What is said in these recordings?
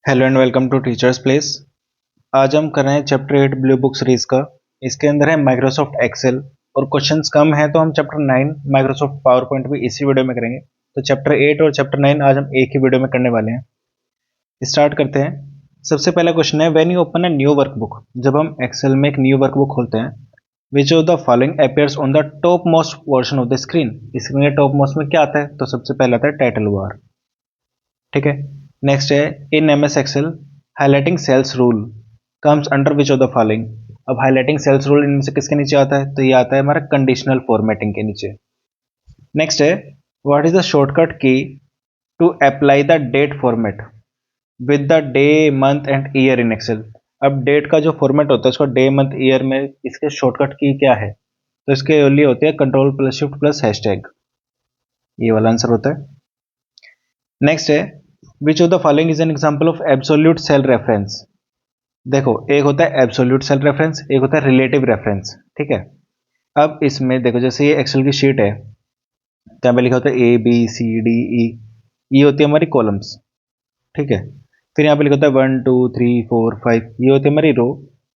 Hello and welcome to teachers place. आज हम कर रहे हैं चैप्टर 8 ब्लू बुक सीरीज का। इसके अंदर है माइक्रोसॉफ्ट एक्सेल और क्वेश्चंस कम है तो हम चैप्टर 9 माइक्रोसॉफ्ट पावर पॉइंट भी इसी वीडियो में करेंगे। तो चैप्टर 8 और चैप्टर 9 आज हम एक ही वीडियो में करने वाले हैं। स्टार्ट करते हैं। सबसे पहला क्वेश्चन है, when you open a new workbook, जब हम एक्सेल में एक न्यू वर्कबुक खोलते हैं, विच of the following appears on the top most portion of the screen. Screen के टॉप मोस्ट में क्या आता है? तो सबसे पहला आता है टाइटल बार। ठीक है। नेक्स्ट है, in M S Excel highlighting cells rule comes under which of the following. अब हाईलाइटिंग सेल्स रूल इनमें से किसके नीचे आता है? तो ये आता है हमारा कंडीशनल फॉर्मेटिंग के नीचे। नेक्स्ट है, what is the shortcut key to apply the date format with the day month and year in Excel. अब डेट का जो फॉर्मेट होता है उसको डे मंथ ईयर में, इसके शॉर्टकट की क्या है? तो इसके लिए होती है control plus shift plus hashtag. ये वाला आंसर होता है। नेक्स्ट है, which of the following is an example of absolute cell reference. देखो, एक होता है एब्सोल्यूट सेल रेफरेंस, एक होता है रिलेटिव रेफरेंस। ठीक है। अब इसमें देखो, जैसे ये एक्सेल की शीट है, यहाँ पे लिखा होता है A B C D E, ये होती है हमारी कॉलम्स। ठीक है। फिर यहाँ पे लिखा होता है 1 2 3 4 5, ये होती है हमारी रो।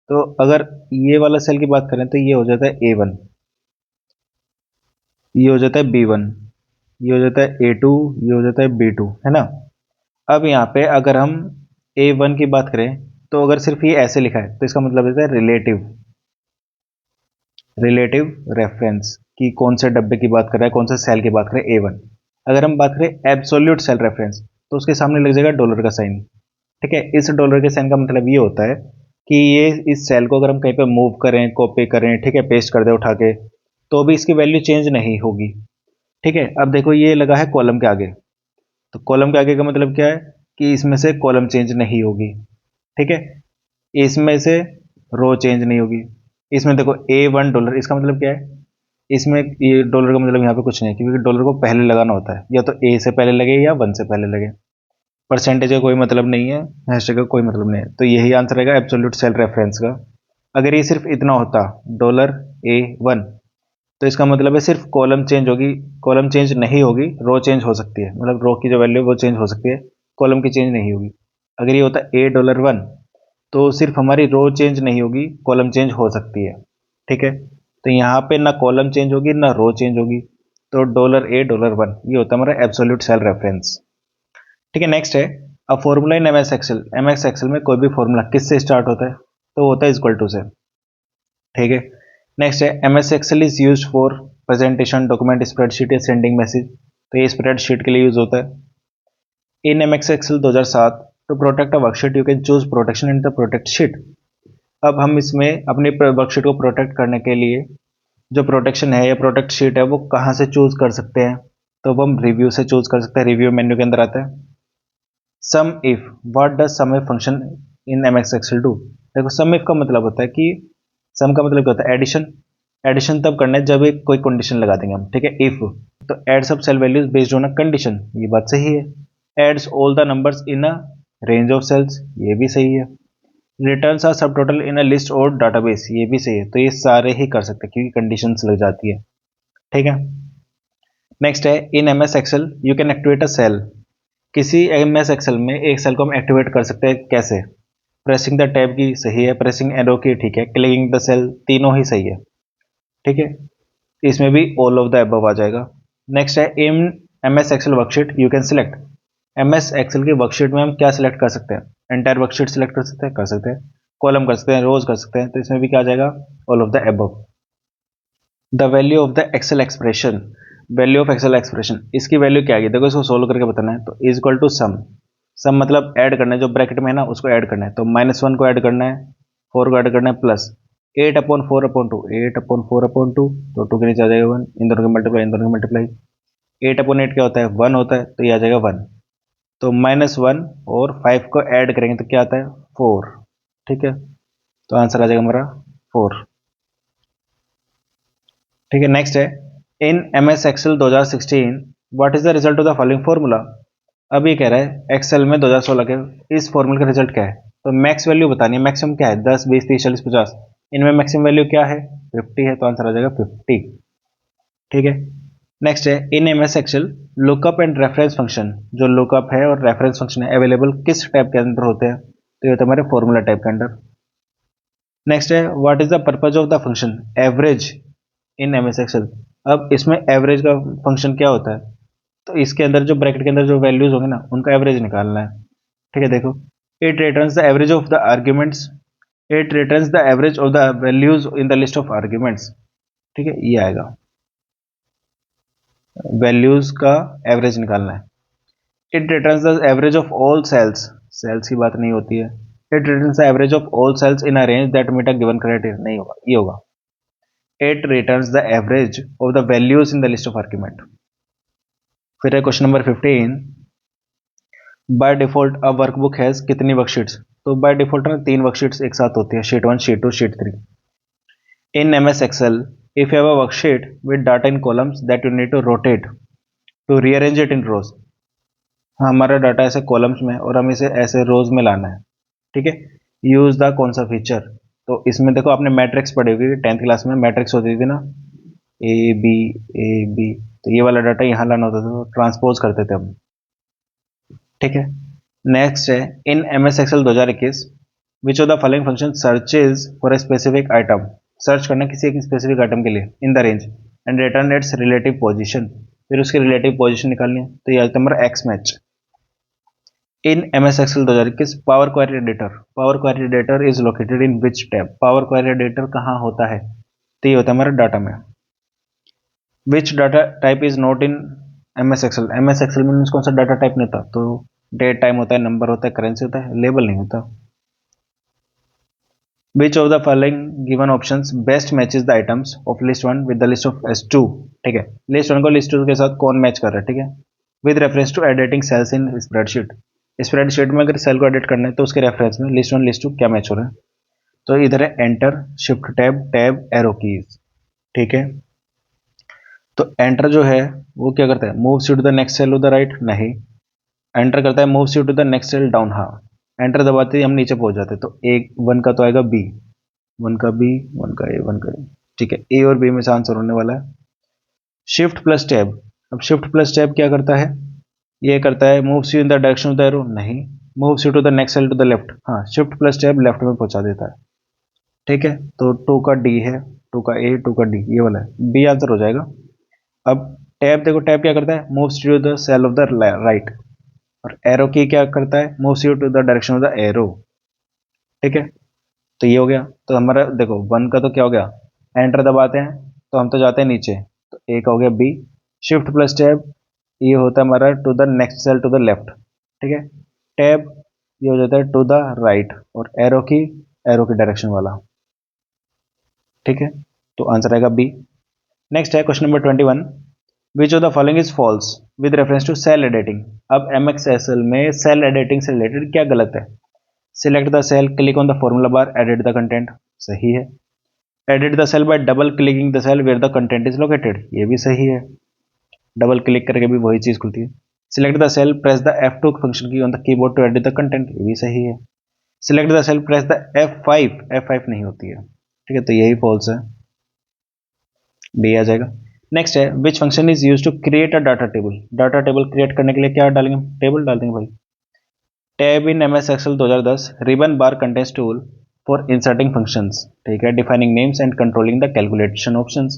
तो अगर ये वाला सेल की बात करें तो ये हो जाता है A1, ये हो जाता है B1, ये हो जाता है A2, ये हो जाता है B2, है ना। अब यहाँ पे अगर हम A1 की बात करें तो अगर सिर्फ ये ऐसे लिखा है तो इसका मतलब होता है रिलेटिव रिलेटिव रेफरेंस, कि कौन से डब्बे की बात कर रहा है, कौन से सेल की बात कर रहे हैं A1। अगर हम बात करें एब्सोल्यूट सेल रेफरेंस तो उसके सामने लग जाएगा डॉलर का साइन। ठीक है। इस डॉलर के साइन का मतलब ये होता है कि ये इस सेल को अगर हम कहीं पे मूव करें, कॉपी करें, ठीक है, पेस्ट कर दे उठा के, तो भी इसकी वैल्यू चेंज नहीं होगी। ठीक है। अब देखो, ये लगा है कॉलम के आगे, तो कॉलम के आगे का मतलब क्या है कि इसमें से कॉलम चेंज नहीं होगी। ठीक है। इसमें से रो चेंज नहीं होगी। इसमें देखो $1, इसका मतलब क्या है? इसमें ये डॉलर का मतलब यहाँ पे कुछ नहीं है, क्योंकि डॉलर को पहले लगाना होता है, या तो ए से पहले लगे या 1 से पहले लगे। परसेंटेज का कोई मतलब नहीं है, हैशटैग का कोई मतलब नहीं है। तो यही आंसर रहेगा एब्सोल्यूट सेल रेफरेंस का। अगर ये सिर्फ इतना होता $A1, तो इसका मतलब है सिर्फ कॉलम चेंज होगी, कॉलम चेंज नहीं होगी, रो चेंज हो सकती है, मतलब रो की जो वैल्यू है वो चेंज हो सकती है, कॉलम की चेंज नहीं होगी। अगर ये होता $1, तो सिर्फ हमारी रो चेंज नहीं होगी, कॉलम चेंज हो सकती है। ठीक है। तो यहाँ पे ना कॉलम चेंज होगी ना रो चेंज होगी। तो $A$1 ये होता है हमारा एब्सोल्यूट सेल रेफरेंस। ठीक है। नेक्स्ट है, a formula in MS Excel. MS Excel में कोई भी फॉर्मूला किससे स्टार्ट होता है? तो होता है इक्वल टू से। ठीक है। नेक्स्ट है, MS Excel is used for presentation, document, spreadsheet या सेंडिंग मैसेज। तो ये स्प्रेडशीट के लिए यूज होता है। In MS Excel 2007, to protect a worksheet you can choose protection in the protect sheet. अब हम इसमें अपनी वर्कशीट को प्रोटेक्ट करने के लिए जो प्रोटेक्शन है या प्रोटेक्ट शीट है वो कहाँ से चूज कर सकते हैं? तो अब हम रिव्यू से चूज कर सकते हैं। रिव्यू मेन्यू के अंदर आता है। SUMIF, what does SUMIF function in MS Excel do. देखो, सम इफ का मतलब होता है कि, सम का मतलब क्या होता है? एडिशन। एडिशन तब करना है जब एक कोई कंडीशन लगा देंगे हम। ठीक है। इफ, तो एड सब cell values based on a condition, ये बात सही है। Adds all the numbers in a range of cells, ये भी सही है। Returns are subtotal in a list और डाटाबेस, ये भी सही है। तो ये सारे ही कर सकते हैं क्योंकि कंडीशंस लग जाती है। ठीक है। नेक्स्ट है, in M S Excel you can activate a cell. किसी एम एस एक्सेल में एक सेल को हम एक्टिवेट कर सकते हैं, कैसे? प्रेसिंग द टैब की सही है, प्रेसिंग एरो की ठीक है, क्लिकिंग द सेल, तीनों ही सही है। ठीक है। इसमें भी ऑल ऑफ द अबव आ जाएगा। नेक्स्ट है, in M S Excel worksheet you can select. M S Excel की वर्कशीट में हम क्या सिलेक्ट कर सकते हैं? एंटायर वर्कशीट सिलेक्ट कर सकते हैं, कॉलम कर सकते हैं, रोज कर सकते हैं। तो इसमें भी क्या आ जाएगा? All of the above. The value of the Excel expression. Value of Excel expression, इसकी वैल्यू क्या आएगी? देखो, इसको सोल्व करके बताना है। तो is equal to sum. Sum मतलब ऐड करना है, जो ब्रैकेट में है ना उसको ऐड करना है। तो -1 को ऐड करना है, 4 को ऐड करना है, प्लस 8/4/2, 8/4/2, तो 2 के नीचे आ जाएगा 1, इन दोनों का मल्टीप्लाई, इन दोनों का मल्टीप्लाई। 8/8 क्या होता है? 1 होता है, तो ये आ जाएगा 1। तो -1 और 5 को ऐड करेंगे तो क्या आता है? 4। ठीक है। तो आंसर आ जाएगा हमारा 4। ठीक है। नेक्स्ट है, in M S Excel 2016 what is the result of the following formula. अब ये कह रहा है एक्सेल में 2016 के इस फॉर्मूले का रिजल्ट क्या है? तो मैक्स वैल्यू बतानी है। मैक्सिमम क्या है? 10 20 30 40 50। इनमें मैक्सिमम वैल्यू क्या है? 50 है, तो आंसर आ जाएगा 50। ठीक है। नेक्स्ट है in M S Excel lookup and reference function, जो लुकअप है और रेफरेंस फंक्शन है अवेलेबल किस टैब के अंदर होते हैं, तो ये होता है हमारे फॉर्मूला टैब के अंदर। नेक्स्ट है what is the purpose of the function average in M S Excel. अब इसमें एवरेज का फंक्शन क्या होता है, तो इसके अंदर जो ब्रैकेट के अंदर जो वैल्यूज होंगे ना उनका एवरेज निकालना है। ठीक है, देखो it returns the average of the arguments, it returns the average of the values in the list of arguments. ठीक है, ये आएगा, वैल्यूज का एवरेज निकालना है। It returns the average of all cells, cells की बात नहीं होती है। It returns the average of all cells in a range that meet a given criteria, नहीं होगा, ये होगा it returns the average of the values in the list of argument. फिर है question number 15, by default a workbook has कितनी worksheets, तो by default ना 3 worksheets एक साथ होती है, sheet 1 sheet 2 sheet 3। In M S Excel if you have a worksheet with data in columns that you need to rotate to rearrange it in rows. हाँ, हमारा data ऐसे columns में और हमें इसे ऐसे रोज में लाना है। ठीक है, यूज द कौन सा फीचर, तो इसमें देखो आपने मैट्रिक्स पढ़ी होगी 10th क्लास में, मैट्रिक्स होती थी ना, ए बी ए बी, तो ये वाला डाटा यहाँ लाना होता था, तो ट्रांसपोज करते थे हम। ठीक है, नेक्स्ट है in M S Excel 2021 which of the following function searches for a specific item, search करना किसी एक स्पेसिफिक आइटम के लिए in the range and return its relative position, फिर उसकी रिलेटिव पोजीशन निकालनी है, तो ये आता है हमारा X match. In M S Excel 2021 power query editor, power query editor is located in which tab, power query editor कहाँ होता है, तो ये होता है हमारा डाटा में। Which data type is not in M S Excel, M S Excel में कौन सा डाटा टाइप नहीं होता, तो डेट टाइम होता है, नंबर होता है, करेंसी होता है, लेबल नहीं होता। विच of the following given options best matches the items of list 1 with the list of S2। ठीक है, लिस्ट 1 को लिस्ट 2 के साथ कौन मैच कर रहा है, ठीक है, with reference to editing cells in spreadsheet, spreadsheet में अगर सेल को एडिट करना है तो उसके रेफरेंस में लिस्ट 1 लिस्ट 2 क्या मैच हो रहा है, तो इधर है enter shift tab tab arrow keys. ठीक है, तो एंटर जो है वो क्या करता है, move to the next cell to the right, नहीं, एंटर करता है move to the next cell down, हाँ, एंटर दबाते ही हम नीचे पहुंच जाते हैं, तो एक 1 का तो आएगा बी, 1 का बी, 1 का ए, 1 का ए। ठीक है, ए और बी में से आंसर होने वाला है। शिफ्ट प्लस टैब, अब शिफ्ट प्लस टैब क्या करता है, ये करता है move you in the direction of the arrow, नहीं, move you to the next cell to the left, हाँ, शिफ्ट प्लस टैब लेफ्ट में पहुंचा देता है। ठीक है, तो 2 का डी है, 2 का ए, 2 का डी, ये वाला है, बी आंसर हो जाएगा। अब टैब देखो, टैब क्या करता है, moves to the cell of the right, और एरो की क्या करता है, moves you to the direction of the arrow. ठीक है, तो ये हो गया, तो हमारा देखो 1 का तो क्या हो गया, एंटर दबाते हैं तो हम तो जाते हैं नीचे, तो ए का हो गया बी। शिफ्ट प्लस टैब ये होता है हमारा to the next cell to the left. ठीक है, टैब ये हो जाता है टू द राइट, और एरो की डायरेक्शन वाला। ठीक है, तो आंसर आएगा बी। नेक्स्ट है question number 21, which of the following is false with reference to cell editing. अब एम एक्स एस एल में सेल एडिटिंग से रिलेटेड क्या गलत है, select the cell, click on the formula bar, edit the content, सही है। Edit the cell by double clicking the cell where the content is located, ये भी सही है, डबल क्लिक करके भी वही चीज खुलती है। Select the cell, press the F2 function key on the keyboard to edit the content, ये भी सही है। Select the cell, press the F5 नहीं होती है। ठीक है, तो यही फॉल्स है, बी आ जाएगा। नेक्स्ट है which function is use to create a data table, data table create करने के लिए क्या डालेंगे, टेबल डाल देंगे भाई। Tab in M S Excel 2010 ribbon bar contents tool for inserting functions, ठीक है, defining names and controlling the calculation options.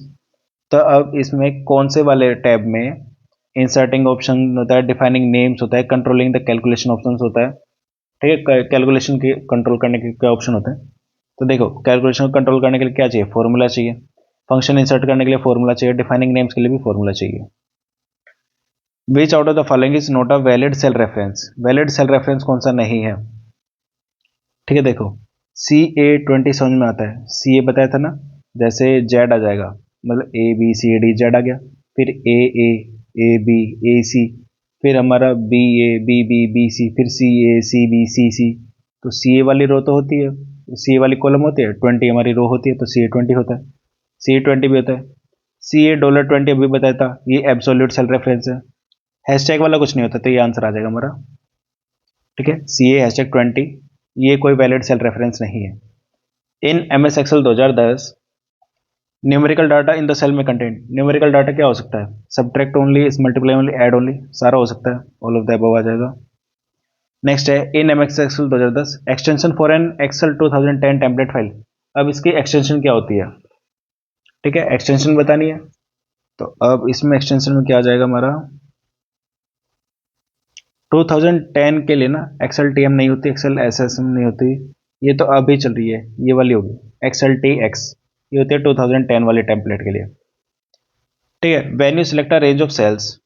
तो अब इसमें कौन से वाले टैब में इंसर्टिंग ऑप्शन होता है, डिफाइनिंग नेम्स होता है, कंट्रोलिंग द कैलकुलेशन ऑप्शन होता है। ठीक है, कैलकुलेशन की कंट्रोल करने के क्या ऑप्शन होते हैं, तो देखो कैलकुलेशन को कंट्रोल करने के लिए क्या चाहिए, फॉर्मूला चाहिए, फंक्शन इंसर्ट करने के लिए फॉर्मूला चाहिए, डिफाइनिंग नेम्स के लिए भी फॉर्मूला चाहिए। Which out of the following is not a valid cell reference, valid cell reference कौन सा नहीं है। ठीक है, देखो CA20 समझ में आता है, CA बताया था ना, जैसे जेड आ जाएगा, मतलब ABCD जेड आ गया, फिर AB फिर हमारा BA BB BC, फिर CA CB CC, तो CA वाली रो तो होती है, CA वाली कॉलम होती है, 20 हमारी रो होती है, तो CA20 होता है, CA20 भी होता है। CA$20 अभी बताया था, ये एब्सोल्यूट सेल रेफरेंस है, हैशटैग वाला कुछ नहीं होता, तो ये आंसर आ जाएगा हमारा। ठीक है, CA#20 ये कोई वैलिड सेल रेफरेंस नहीं है। In MS Excel 2010 numerical data in the cell में कंटेंट, न्यूमेरिकल डाटा क्या हो सकता है, subtract only, multiply only, add only, सारा हो सकता है, ऑल ऑफ द अबव आ जाएगा। नेक्स्ट है in MS Excel 2010 extension for an Excel 2010 template file. अब इसकी एक्सटेंशन क्या होती है, ठीक है, एक्सटेंशन बतानी है। तो अब इसमें एक्सटेंशन में क्या आ जाएगा हमारा, 2010 के लिए ना एक्सेल टीएम नहीं होती, एक्सेल एसएसएम नहीं होती, ये तो अभी चल रही है, ये वाली होगी एक्सेल टी एक्स, ये होती है 2010 वाले टेम्पलेट के लिए, ठीक है। When you select a range of cells,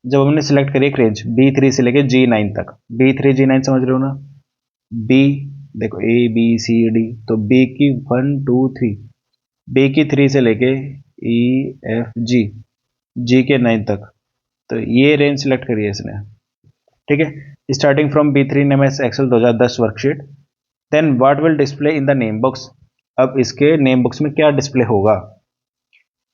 जब हमने सिलेक्ट करी एक रेंज B3 से लेके G9 तक, B3 G9 समझ रहे हो ना, बी, देखो ABCD, तो बी की 1 2 3, बी की 3 से लेके EFG, जी के 9 तक, तो ये रेंज सिलेक्ट करी है इसने, ठीक है। Starting from B3 in MS Excel 2010 worksheet, then what will display in the name box, अब इसके नेम बॉक्स में क्या डिस्प्ले होगा,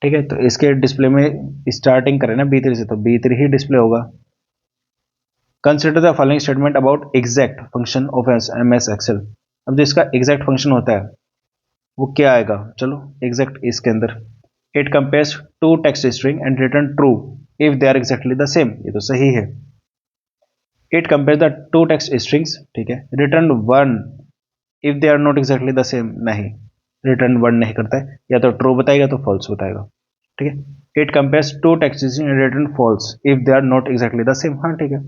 ठीक है। तो इसके डिस्प्ले में स्टार्टिंग करें ना B3 से, तो B3 ही डिस्प्ले होगा। Consider the following statement about exact function of MS Excel, अब जो इसका एग्जैक्ट फंक्शन होता है वो क्या आएगा, चलो एग्जैक्ट इसके अंदर, it compares two text string and return true if they are exactly the same, ये तो सही है। It compare the two text strings, ठीक है, return one if they are not exactly the same, नहीं, रिटर्न वन नहीं करता है, या तो ट्रू बताएगा तो फॉल्स बताएगा, ठीक है। It compares two text string and return false if they are not exactly the same, हाँ ठीक है,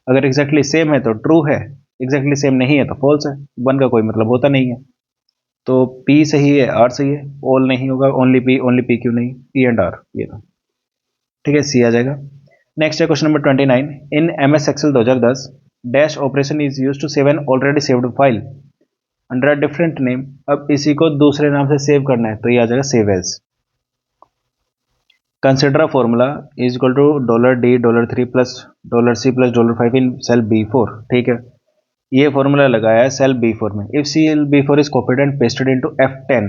अगर एग्जैक्टली सेम है तो ट्रू है, एग्जैक्टली सेम नहीं है तो फॉल्स है, वन का कोई मतलब होता नहीं है। तो पी सही है, आर सही है, ऑल नहीं होगा, ओनली पी क्यों नहीं, पी एंड आर, ये ना, ठीक है, सी आ जाएगा। नेक्स्ट है question number 29, in MS Excel 2010 dash operation is use to save an already saved file under a different name, अब इसी को दूसरे नाम से सेव करना है, तो ये आ जाएगा save as. Consider a formula is equal to $D$3 plus $C plus $5 in cell B4, ठीक है, ये फॉर्मूला लगाया है सेल B4 में, if cell B4 is copied and pasted into F10,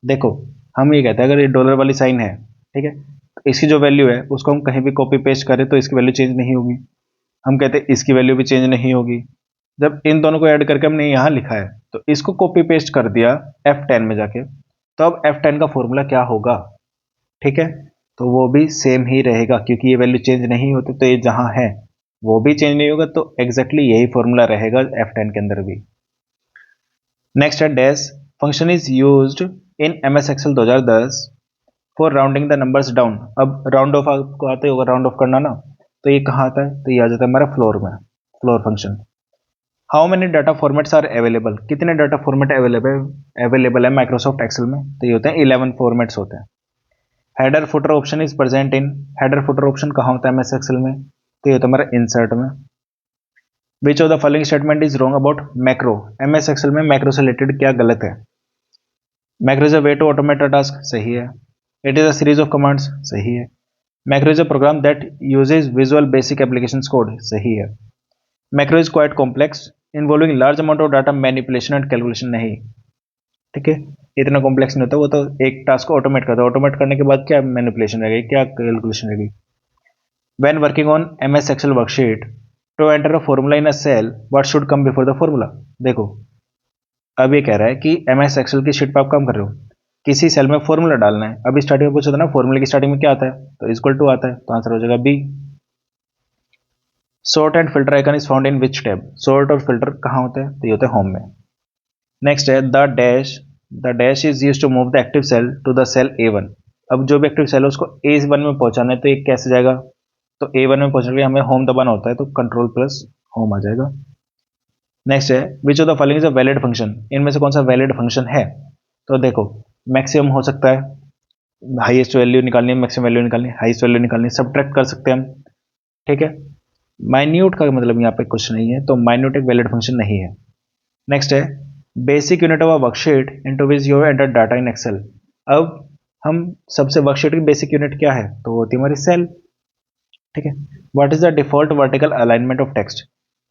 देखो हम ये कहते हैं अगर ये डॉलर वाली साइन है, ठीक है, तो इसकी जो वैल्यू है उसको हम कहीं भी कॉपी पेस्ट करें तो इसकी वैल्यू चेंज नहीं होगी, हम कहते हैं इसकी वैल्यू भी चेंज नहीं होगी। जब इन दोनों को ऐड करके हमने यहाँ लिखा है तो इसको कॉपी पेस्ट कर दिया F10 में जाके, तो अब F10 का फॉर्मूला क्या होगा, ठीक है, तो वो भी सेम ही रहेगा क्योंकि ये वैल्यू चेंज नहीं होती, तो ये जहाँ है वो भी चेंज नहीं होगा, तो एग्जैक्टली यही फॉर्मूला रहेगा F10 के अंदर भी। नेक्स्ट है dash function is used in MS Excel 2010 for rounding the numbers down, अब राउंड ऑफ आपको आते होगा राउंड ऑफ करना ना, तो ये कहाँ आता है, तो ये आ जाता है हमारा फ्लोर में, floor function. How many data formats are available, कितने डाटा फॉर्मेट अवेलेबल है माइक्रोसॉफ्ट एक्सेल में, तो ये होते हैं 11 फॉर्मेट्स होते हैं। Header footer option is present in, header footer option कहाँ होता है एमएस एक्सेल में, तो ये होता है हमारा इंसर्ट में। Which of the following statement is wrong about macro, MS Excel में मैक्रो से रिलेटेड क्या गलत है, macro is a way to automate a task, सही है। It is a series of commands, सही है। Macro is a program that uses visual basic applications code, सही है। Macro is quite complex involving large amount of data manipulation and calculation, नहीं, ठीक है, इतना कॉम्प्लेक्स नहीं होता, वो तो एक टास्क को ऑटोमेट करता है, ऑटोमेट करने के बाद क्या मैनिपुलेशन रहेगी, क्या कैलकुलेशन रहेगी। When working on MS Excel worksheet to enter a formula in a cell what should come before the formula, देखो अब ये कह रहा है कि एमएस एक्सेल की शीट पर आप काम कर रहे हो, किसी सेल में फॉर्मूला डालना है, अभी स्टार्टिंग में पूछा था ना फॉर्मूले की स्टार्टिंग में क्या आता है, तो इक्वल टू आता है, तो आंसर हो जाएगा B. Sort and filter icon is found in which tab, sort और फिल्टर कहाँ होते हैं, तो ये होते हैं होम में। नेक्स्ट है the dash is use to move the active cell to the cell A1, अब जो भी एक्टिव सेल है उसको A1 में पहुंचाना है, तो ये कैसे जाएगा, तो A1 में पहुंचने के लिए हमें होम दबाना होता है, तो कंट्रोल प्लस होम आ जाएगा। नेक्स्ट है which of the following is a valid function, इनमें से कौन सा वैलिड फंक्शन है, तो देखो मैक्सिमम हो सकता है, हाईएस्ट वैल्यू निकालनी है, मैक्सिमम वैल्यू निकालनी है, हाईएस्ट वैल्यू निकालनी है, सब्ट्रैक्ट कर सकते हैं हम, ठीक है। माइन्यूट का मतलब यहाँ पे कुछ नहीं है, तो माइन्यूट एक वैलिड फंक्शन नहीं है। नेक्स्ट है basic unit of a worksheet into which you have entered data in Excel, अब हम सबसे वर्कशीट की बेसिक यूनिट क्या है, तो वो होती है हमारी सेल, ठीक है। What is the default vertical alignment of text,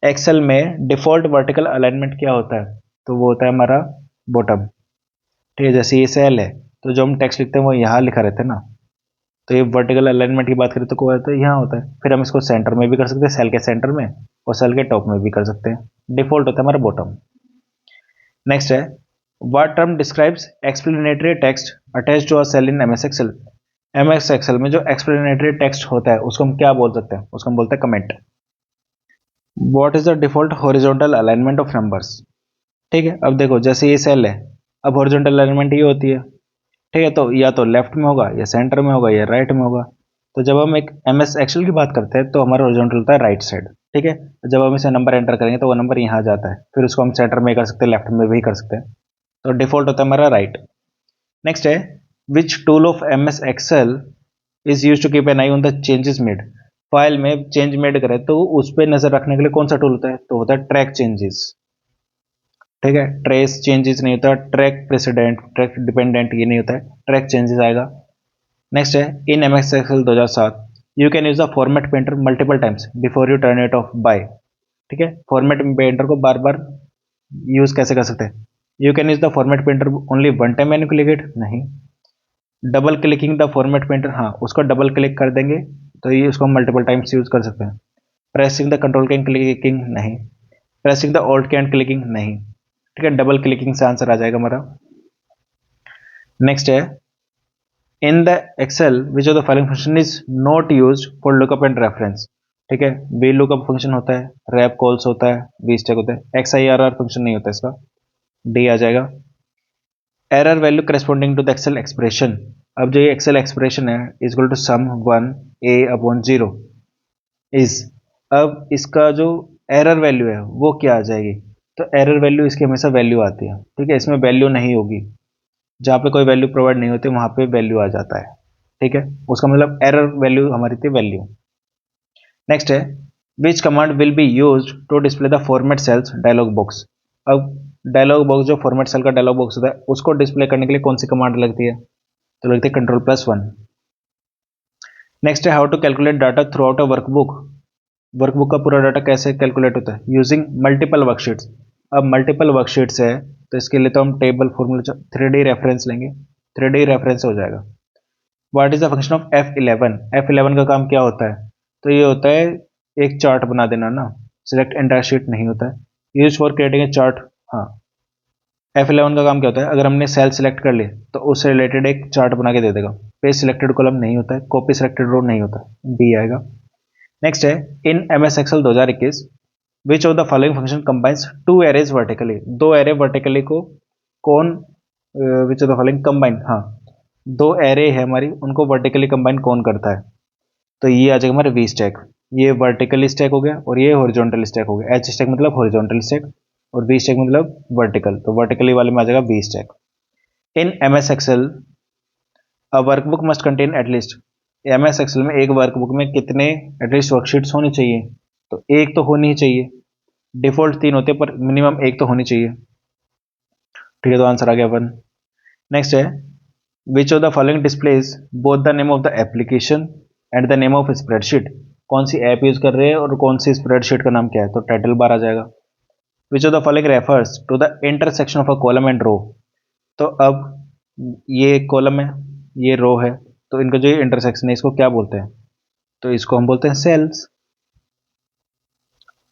Excel में डिफॉल्ट वर्टिकल अलाइनमेंट क्या होता है, तो वो होता है हमारा बॉटम, ठीक है, जैसे ये सेल है तो जो हम टेक्स्ट लिखते हैं वो यहाँ लिखा रहता है ना, तो ये वर्टिकल अलाइनमेंट की बात करें तो क्या होता है, यहाँ होता है, फिर हम इसको सेंटर में भी कर सकते हैं, सेल के सेंटर में, और सेल के टॉप में भी कर सकते हैं, डिफॉल्ट होता है हमारा बॉटम। नेक्स्ट है what term describes explanatory text attach to a cell in MS Excel. MS Excel में जो एक्सप्लेनेटरी टेक्स्ट होता है उसको हम क्या बोल सकते हैं, उसको हम बोलते हैं comment. What is the default horizontal alignment of numbers. ठीक है, अब देखो जैसे ये सेल है, अब हॉरिजॉन्टल अलाइनमेंट ये होती है, ठीक है, तो या तो लेफ्ट में होगा या सेंटर में होगा या राइट में होगा। तो जब हम एक एमएस एक्सेल की बात करते हैं तो हमारा हॉरिजॉन्टल होता है राइट साइड। ठीक है, जब हम इसे नंबर एंटर करेंगे तो वो नंबर यहाँ जाता है, फिर उसको हम सेंटर में कर सकते हैं, लेफ्ट में भी कर सकते हैं, तो डिफॉल्ट होता है हमारा राइट। नेक्स्ट है, which tool of MS Excel is use to keep an eye on the changes made. File में चेंज मेड करें तो उस पर नजर रखने के लिए कौन सा टूल होता है, तो होता है ट्रैक चेंजेस। ठीक है, ट्रेस चेंजेस नहीं होता, ट्रैक प्रेसिडेंट, ट्रैक डिपेंडेंट ये नहीं होता है, ट्रैक चेंजेस आएगा। नेक्स्ट है, in M S Excel 2007 you can use the format painter multiple times before you turn it off by. ठीक है, फॉर्मेट पेंटर को बार बार यूज कैसे कर सकते हैं, you can use the format painter only one time man click it, नहीं। Double clicking the format painter, हाँ उसको डबल क्लिक कर देंगे तो ये उसको हम मल्टीपल टाइम्स यूज कर सकते हैं। Pressing the control key and clicking, नहीं। Pressing the alt key and clicking, नहीं। ठीक है, डबल क्लिकिंग से आंसर आ जाएगा हमारा। नेक्स्ट है, in the Excel which of the following function is not use for lookup and reference. ठीक है, वी लुकअप फंक्शन होता है, रैप कॉल्स होता है, वी स्टैक होता है, X I R R function नहीं होता इसका, डी आ जाएगा। Error value corresponding to the Excel expression, अब जो ये एक्सेल एक्सप्रेशन है is equal to sum 1 a upon 0 is, अब इसका जो एरर वैल्यू है वो क्या आ जाएगी, तो एरर वैल्यू इसकी हमेशा वैल्यू आती है। ठीक है, इसमें वैल्यू नहीं होगी, जहाँ पे कोई वैल्यू प्रोवाइड नहीं होती वहाँ पे वैल्यू आ जाता है। ठीक है, उसका मतलब एरर वैल्यू हमारी थी वैल्यू। नेक्स्ट है, which command will be use to display the format cells dialog box. अब डायलॉग बॉक्स जो फॉर्मेट सेल का डायलॉग बॉक्स होता है उसको डिस्प्ले करने के लिए कौन सी कमांड लगती है, तो लगती है कंट्रोल+1। नेक्स्ट है, how to calculate data throughout a workbook. Workbook का पूरा डाटा कैसे कैलकुलेट होता है, यूजिंग मल्टीपल वर्कशीट्स। अब मल्टीपल वर्कशीट्स है तो इसके लिए तो हम टेबल फॉर्मूला 3D रेफरेंस लेंगे, 3D रेफरेंस हो जाएगा। What is the function of F11। F11 का काम क्या होता है, तो ये होता है एक चार्ट बना देना ना, सिलेक्ट एंटायर शीट नहीं होता है, use for creating a chart. हाँ, F11 का काम क्या होता है, अगर हमने सेल सिलेक्ट कर ली तो उससे रिलेटेड एक चार्ट बना के दे देगा। पेज सिलेक्टेड कॉलम नहीं होता है, कॉपी सिलेक्टेड रो नहीं होता है, बी आएगा। नेक्स्ट है, in M S Excel 2021 which of the following function combines two arrays vertically. दो एरे वर्टिकली को कौन, which of the following combine, हाँ दो एरे है हमारी उनको वर्टिकली कंबाइन कौन करता है, तो ये आ जाएगा हमारे वी स्टैक। ये वर्टिकल स्टैक हो गया और ये हॉरिजॉन्टल स्टैक हो गया। एच स्टैक मतलब हॉरिजॉन्टल स्टैक और वी स्टैक मतलब वर्टिकल, तो वर्टिकली वाले में आ जाएगा V stack. In M S Excel a workbook must contain at least. M S Excel में एक वर्कबुक में कितने एटलीस्ट वर्कशीट्स होनी चाहिए, तो एक तो होनी ही चाहिए। डिफॉल्ट 3 होते हैं पर मिनिमम एक तो होनी चाहिए। ठीक है, तो आंसर आ गया 1। नेक्स्ट है, which of the following displays both the name of the application and the name of spreadsheet. कौन सी ऐप यूज कर रहे हैं और कौन सी स्प्रेडशीट का नाम क्या है, तो टाइटल बार आ जाएगा। Which of the following refers to the intersection of a column and row. तो अब ये कॉलम है ये रो है, तो इनका जो इंटरसेक्शन है इसको क्या बोलते हैं, तो इसको हम बोलते हैं सेल्स।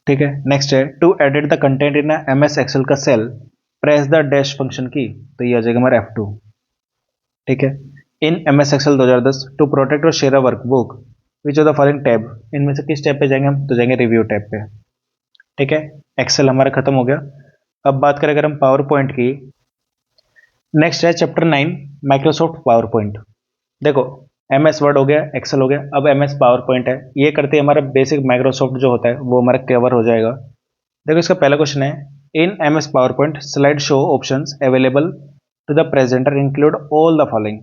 ठीक है, नेक्स्ट है, to edit the content in M S Excel का cell press the dash function key, तो ये आ जाएगा हमारा F2। ठीक है, in M S Excel 2010 to protect और share a workbook which of the following tab. इनमें से किस टैब पे जाएंगे हम, तो जाएंगे रिव्यू टैब पे। ठीक है, एक्सेल हमारा खत्म हो गया। अब बात करें अगर हम पावर पॉइंट की, नेक्स्ट है चैप्टर 9 माइक्रोसॉफ्ट पावर पॉइंट। देखो एम एस वर्ड हो गया, एक्सेल हो गया, अब एम एस पावर पॉइंट है, ये करते हमारा बेसिक माइक्रोसॉफ्ट जो होता है वो हमारा कवर हो जाएगा। देखो इसका पहला क्वेश्चन है, in M S PowerPoint slide show option available to the presenter include all the following.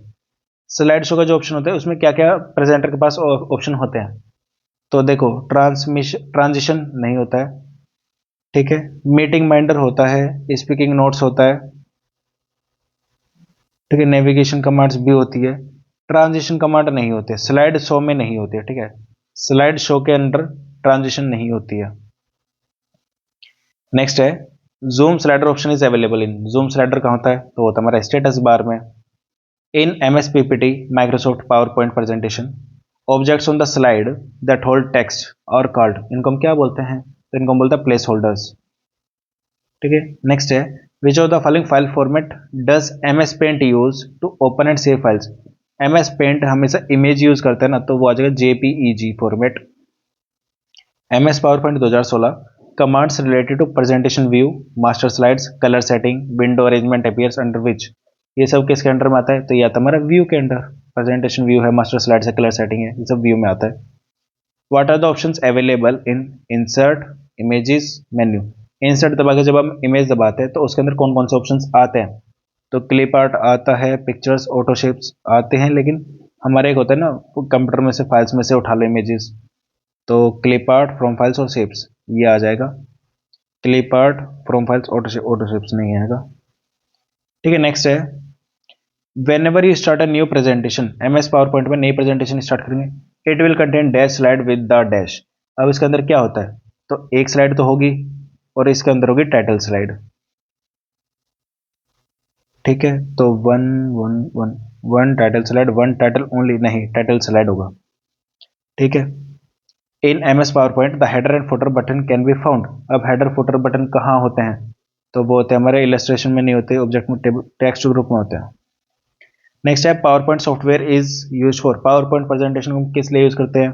Slide show का जो ऑप्शन होता है उसमें क्या क्या प्रेजेंटर के पास ऑप्शन होते हैं, तो देखो ट्रांजिशन नहीं होता है। ठीक है, मीटिंग माइंडर होता है, स्पीकिंग नोट्स होता है। ठीक है, नेविगेशन कमांड्स भी होती है, ट्रांजिशन कमांड नहीं होते, स्लाइड शो में नहीं होती है। ठीक है, स्लाइड शो के अंदर ट्रांजिशन नहीं होती है। नेक्स्ट है, zoom slider option is available in. Zoom slider कहाँ होता है, तो होता है हमारा स्टेटस बार में। In M S PPT Microsoft PowerPoint presentation objects on the slide that hold text और कार्ड, इनको हम क्या बोलते हैं, तो इनको हम बोलते हैं प्लेस होल्डर्स। ठीक है, नेक्स्ट है, which of the following file format does MS Paint use to open and save files. MS Paint हमेशा इमेज यूज करता है ना, तो वो आ जाएगा JPEG format. MS PowerPoint 2016 commands related to presentation view, master slides, colour setting, window arrangement appears under which. ये सब किसके अंडर में आता है? तो ये आता है हमारा व्यू के अंडर। प्रेजेंटेशन व्यू है, मास्टर स्लाइड्स है, कलर सेटिंग है, ये सब व्यू में आता है। What are the options available in insert images menu. Insert दबा के जब हम इमेज दबाते हैं तो उसके अंदर कौन कौन से ऑप्शंस आते हैं? तो क्लिप आर्ट आता है, पिक्चर्स, ऑटो शेप्स आते हैं, लेकिन हमारे एक होता है ना, कंप्यूटर में से फाइल्स में से उठा लो इमेजेस, तो क्लिप आर्ट फ्रॉम फाइल्स और शेप्स ये आ जाएगा। Clip art from files auto shapes नहीं आएगा। ठीक है, नेक्स्ट है when ever you start a new presentation, MS PowerPoint में नई प्रेजेंटेशन स्टार्ट करेंगे, it will contain dash slide with the dash. अब इसके अंदर क्या होता है? तो एक स्लाइड तो होगी और इसके अंदर होगी टाइटल स्लाइड। ठीक है, तो one one one one title slide, one title only नहीं, टाइटल स्लाइड होगा। ठीक है, in MS power point the header and footer button can be found. अब हेडर फुटर बटन कहाँ होते हैं? तो वो होते हैं हमारे इलस्ट्रेशन में नहीं होते, ऑब्जेक्ट में, टेक्स्ट ग्रुप में होते हैं। नेक्स्ट है power point software is use for. Power point presentation को किस लिए यूज करते हैं?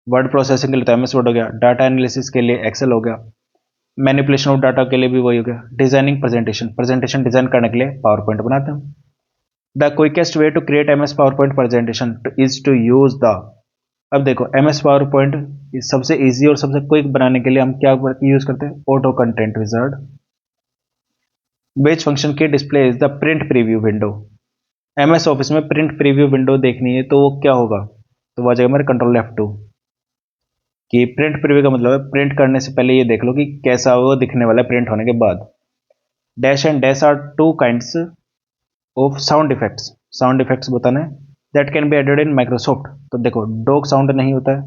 वर्ड प्रोसेसिंग के लिए तो एमएस वर्ड हो गया, डाटा एनालिसिस के लिए एक्सेल हो गया, मैनिपुलेशन ऑफ डाटा के लिए भी वही हो गया, डिजाइनिंग प्रेजेंटेशन, प्रेजेंटेशन डिजाइन करने के लिए पावर पॉइंट बनाते हैं। The quickest way to create MS PowerPoint presentation is to use the. अब देखो एमएस पावर पॉइंट सबसे इजी और सबसे क्विक बनाने के लिए हम क्या यूज करते हैं? Auto content wizard. Which function key display is the print preview window. MS Office में प्रिंट प्रीव्यू विंडो देखनी है तो वो क्या होगा? तो वो आ जाएगा मेरे कंट्रोल F2। कि प्रिंट प्रीव्यू का मतलब है प्रिंट करने से पहले ये देख लो कि कैसा वो दिखने वाला है प्रिंट होने के बाद। Dash and dash are two kinds of sound effects. Sound effects बताना है that can be added in Microsoft. तो देखो डॉग साउंड नहीं होता है,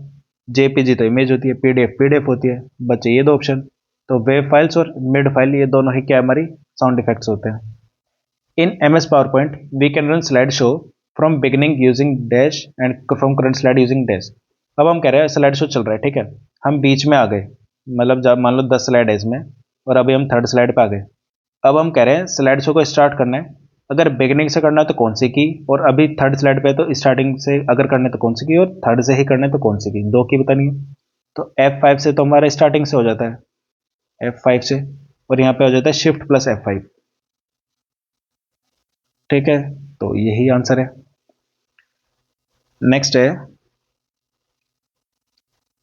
जेपीजी तो इमेज होती है, पीडीएफ पीडीएफ होती है, बच्चे ये दो ऑप्शन। तो वेब फाइल्स और मिड फाइल ये दोनों ही क्या हमारी साउंड इफेक्ट्स होते हैं। In MS PowerPoint we can run slide show from beginning using dash and from current slide using dash. अब हम कह रहे हैं स्लाइड शो चल रहा है, ठीक है, हम बीच में आ गए, मतलब जब मान लो 10 स्लाइड है इसमें और अभी हम थर्ड स्लाइड पे आ गए। अब हम कह रहे हैं स्लाइड शो को स्टार्ट करना है, अगर बिगिनिंग से करना है तो कौन सी की, और अभी थर्ड स्लाइड पे है तो स्टार्टिंग से अगर करना है तो कौन सी की, और थर्ड से ही करना है तो कौन सी की, दो की बतानी है। तो F5 से तो हमारा स्टार्टिंग से हो जाता है, F5 से, और यहाँ पे हो जाता है शिफ्ट प्लस F5। ठीक है, तो यही आंसर है। नेक्स्ट है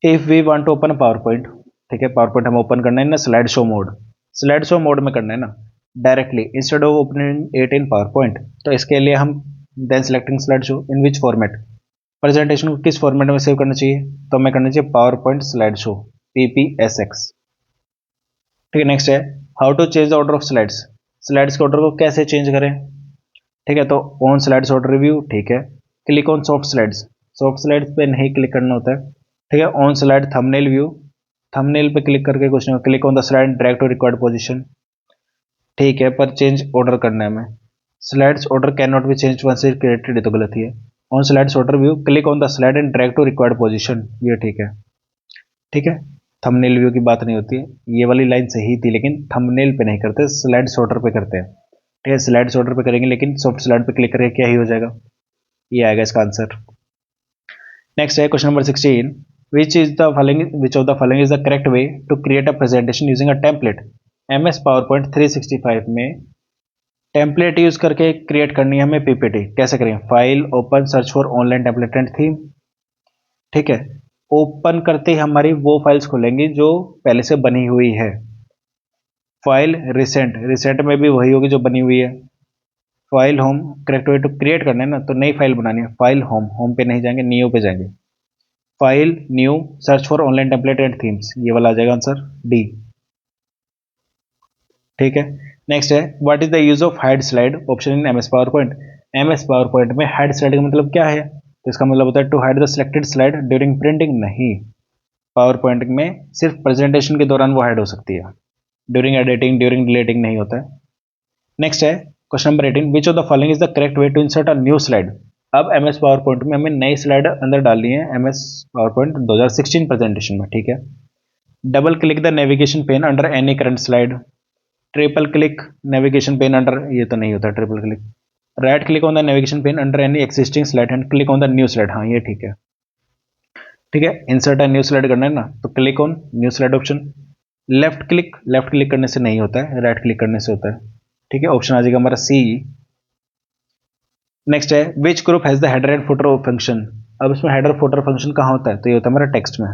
if we want to open PowerPoint. ठीक है, पावर पॉइंट हम ओपन करना है ना slide show mode, slide show mode में करना है ना directly instead of opening it in PowerPoint. तो इसके लिए हम then selecting slide show in which format, presentation को किस फॉर्मेट में सेव करना चाहिए? तो हमें करना चाहिए PowerPoint slide show, PPSX। ठीक है, नेक्स्ट है how to change the order of slides. Slides के ऑर्डर को कैसे चेंज करें? ठीक है, तो ऑन स्लाइड्स ऑर्डर रिव्यू, ठीक है, click on sort slides, sort slides पे नहीं क्लिक करना होता है। ठीक है, on slide thumbnail view, thumbnail पे क्लिक करके कुछ नहीं, click on the slide drag to required position. ठीक है, पर चेंज ऑर्डर करना है हमें। Slides order can not be change once it created, ये तो गलत ही है। On slides order view click on the slide and drag to required position, ये ठीक है। ठीक है, थंबनेल व्यू की बात नहीं होती है, ये वाली लाइन सही थी लेकिन थंबनेल पे नहीं करते, स्लाइड्स ऑर्डर पे करते हैं। ठीक है, स्लाइड्स ऑर्डर पे करेंगे लेकिन सॉफ्ट स्लाइड पे क्लिक करके क्या ही हो जाएगा, ये आएगा इसका आंसर। नेक्स्ट है question number 16, which of the following is the correct way to create a presentation using a template. MS PowerPoint 365 में टेम्पलेट यूज करके क्रिएट करनी है हमें पीपीटी। कैसे करें? File open, search for online template and theme. ठीक है, open करते ही हमारी वो फाइल्स खुलेंगी जो पहले से बनी हुई है। फाइल रिसेंट, रिसेंट में भी वही होगी जो बनी हुई है। File home, correct way to create करना है ना तो नई फाइल बनानी है, फाइल होम, होम पे नहीं जाएंगे, न्यू पे जाएंगे। File new, search for online template and themes, ये वाला आ जाएगा आंसर डी। ठीक है, नेक्स्ट है what is the use of hide slide option in MS PowerPoint. MS PowerPoint में हाइड स्लाइड का मतलब क्या है? तो इसका मतलब होता है to hide the selected slide during printing. नहीं, पावर पॉइंट में सिर्फ प्रेजेंटेशन के दौरान वो हाइड हो सकती है, ड्यूरिंग एडिटिंग ड्यूरिंग डिलीटिंग नहीं होता है। नेक्स्ट है question number 18, which of the following is the correct way to insert a new slide. अब एमएस पावर पॉइंट में हमें नई स्लाइड अंदर डालनी है, एमएस पावर पॉइंट 2016 प्रेजेंटेशन में। ठीक है, double click the navigation pane under any current slide. Triple click navigation pane under, ये तो नहीं होता triple click. Right click on the navigation pane under any existing slide and click on the new slide, हाँ ये ठीक है। ठीक है, इंसर्ट एंड न्यू स्लाइड करना है ना, तो click on new slide option. Left click करने से नहीं होता है, राइट क्लिक करने से होता है। ठीक है, ऑप्शन आ जाएगा हमारा सी। नेक्स्ट है which group has the header and footer function. अब इसमें हेडर फुटर फंक्शन कहाँ होता है, तो ये होता है हमारा टेक्स्ट में।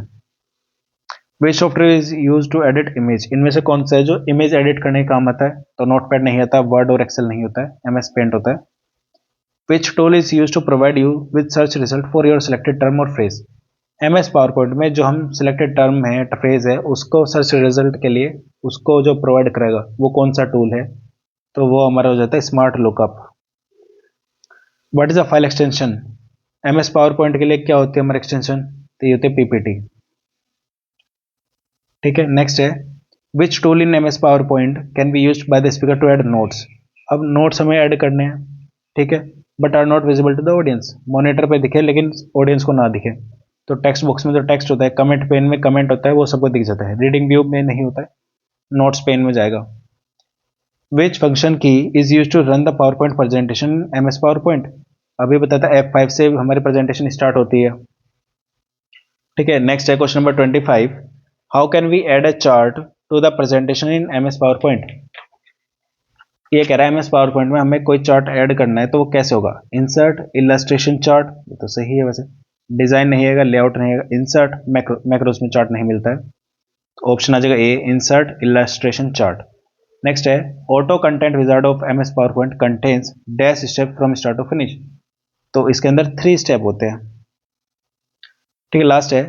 Which software is use to edit image, इनमें से कौन सा है जो इमेज एडिट करने का काम आता है, तो नोटपैड नहीं आता, वर्ड और एक्सेल नहीं होता है, एमएस पेंट होता है। Which tool is use to provide you with search result for your selected term और फ्रेज। एमएस पावर पॉइंट में जो हम सिलेक्टेड टर्म है, फ्रेज है, उसको सर्च रिजल्ट के लिए उसको जो प्रोवाइड करेगा वो कौन सा टूल है, तो वो हमारा हो जाता है smart lookup. What is a file extension, MS power point के लिए क्या होती है हमारी एक्सटेंशन, तो ये होती है पीपीटी। ठीक है, नेक्स्ट है which tool in MS PowerPoint can be used by the speaker to add notes. अब नोट्स हमें ऐड करने हैं, ठीक है, but are not visible to the audience, monitor पे दिखे लेकिन ऑडियंस को ना दिखे। तो टेक्स्ट बॉक्स में जो टेक्स्ट होता है, कमेंट पेन में कमेंट होता है, वो सबको दिख जाता है, रीडिंग व्यू में नहीं होता है, नोट्स पेन में जाएगा। Which function key is use to run the PowerPoint presentation M S PowerPoint. अभी बताया था F5 से हमारी प्रेजेंटेशन स्टार्ट होती है। ठीक है, नेक्स्ट है question number 25, how can we add a chart to the presentation in M S PowerPoint. ये कह रहा है एम एस पावर पॉइंट में हमें कोई चार्ट ऐड करना है, तो वो कैसे होगा, इंसर्ट इलस्ट्रेशन चार्ट, ये तो सही है वैसे, डिजाइन नहीं आएगा, लेआउट नहीं आएगा, इंसर्ट मैक्रोस में चार्ट नहीं मिलता है, ऑप्शन आ जाएगा A insert illustration chart. Next है auto content wizard of M S PowerPoint contains dash step from start to finish, तो इसके अंदर 3 स्टेप होते हैं। ठीक है, लास्ट है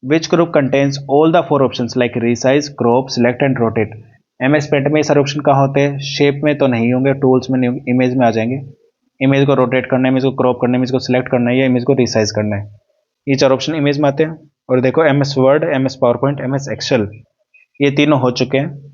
which group contains all the 4 options like resize, crop, select and rotate. M S Paint में ये सारे ऑप्शन कहाँ होते हैं, शेप में तो नहीं होंगे, टूल्स में नहीं होंगे, इमेज में आ जाएंगे। इमेज को रोटेट करना है, इमेज को क्रॉप करना है, इमेज को सिलेक्ट करना है, या इमेज को रिसाइज करना है, ये 4 ऑप्शन इमेज में आते हैं। और देखो M S Word, M S PowerPoint, M S Excel, ये तीनों हो चुके हैं।